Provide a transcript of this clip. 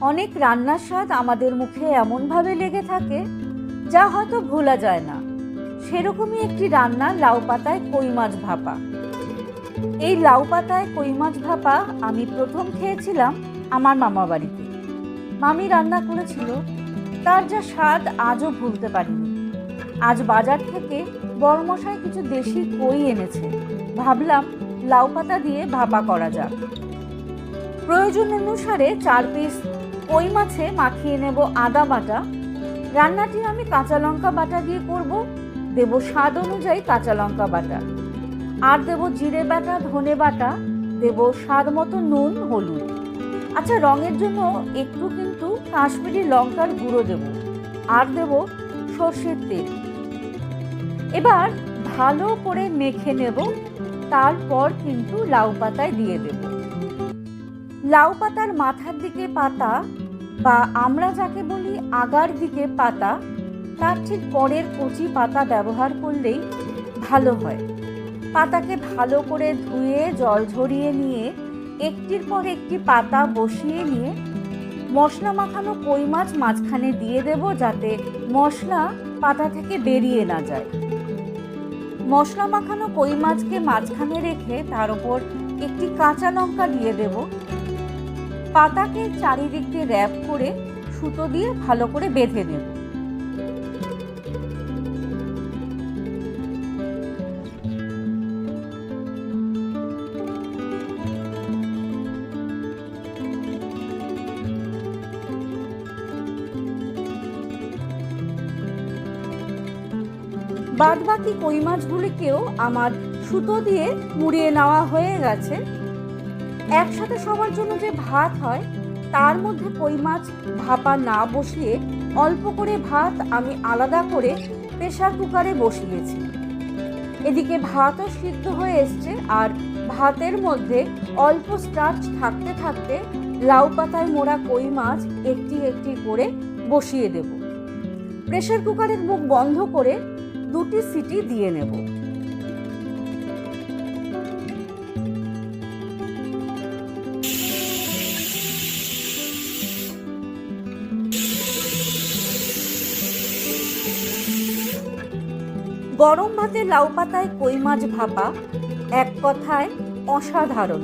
অনেক রান্নার স্বাদ আমাদের মুখে এমনভাবে লেগে থাকে যা হয়তো ভোলা যায় না। সেরকমই একটি রান্না লাউ পাতায় কই মাছ ভাপা। এই লাউ পাতায় কই মাছ ভাপা আমি প্রথম খেয়েছিলাম আমার মামা বাড়িতে। মামি রান্না করেছিল, তার যা স্বাদ আজও ভুলতে পারিনি। আজ বাজার থেকে বড়মশাই কিছু দেশি কই এনেছে, ভাবলাম লাউ পাতা দিয়ে ভাপা করা যাক। প্রয়োজন অনুসারে 4 পিস কই মাছে মাখিয়ে নেব আদা বাটা। রান্নাটি আমি কাঁচা লঙ্কা বাটা দিয়ে করব, দেব স্বাদ অনুযায়ী কাঁচা লঙ্কা বাটা, আর দেব জিরে বাটা, ধনে বাটা, দেব স্বাদ মতো নুন, হলুদ। আচ্ছা, রঙের জন্য একটু কিন্তু কাশ্মীরি লঙ্কার গুঁড়ো দেব, আর দেব সর্ষের তেল। এবার ভালো করে মেখে নেব, তারপর কিন্তু লাউ পাতায় দিয়ে দেব। লাউ পাতার মাথার দিকে পাতা বা আমরা যাকে বলি আগার দিকে পাতা, তার ঠিক পরের কচি পাতা ব্যবহার করলেই ভালো হয়। পাতাকে ভালো করে ধুয়ে জল ঝরিয়ে নিয়ে একটির পর একটি পাতা বসিয়ে নিয়ে মশলা মাখানো কই মাছ মাঝখানে দিয়ে দেব, যাতে মশলা পাতা থেকে বেরিয়ে না যায়। মশলা মাখানো কই মাছকে মাঝখানে রেখে তার উপর একটি কাঁচা লঙ্কা দিয়ে দেব। পাতাকে চারিদিক দিয়ে র্যাপ করে সুতো দিয়ে ভালো করে বেঁধে নেব। বাদবাকি কই মাছগুলিকেও আমার সুতো দিয়ে মুড়িয়ে নেওয়া হয়ে গেছে। একসাথে সবার জন্য যে ভাত হয়, তার মধ্যে কই মাছ ভাপা না বসিয়ে অল্প করে ভাত আমি আলাদা করে প্রেসার কুকারে বসিয়েছি। এদিকে ভাতও সিদ্ধ হয়ে এসছে, আর ভাতের মধ্যে অল্প স্টার্চ থাকতে থাকতে লাউ পাতায় মোড়া কই মাছ একটি একটি করে বসিয়ে দেব। প্রেসার কুকারের মুখ বন্ধ করে 2টি সিটি দিয়ে নেব। গরম ভাতে লাউ পাতায় কই মাছ ভাপা এক কথায় অসাধারণ।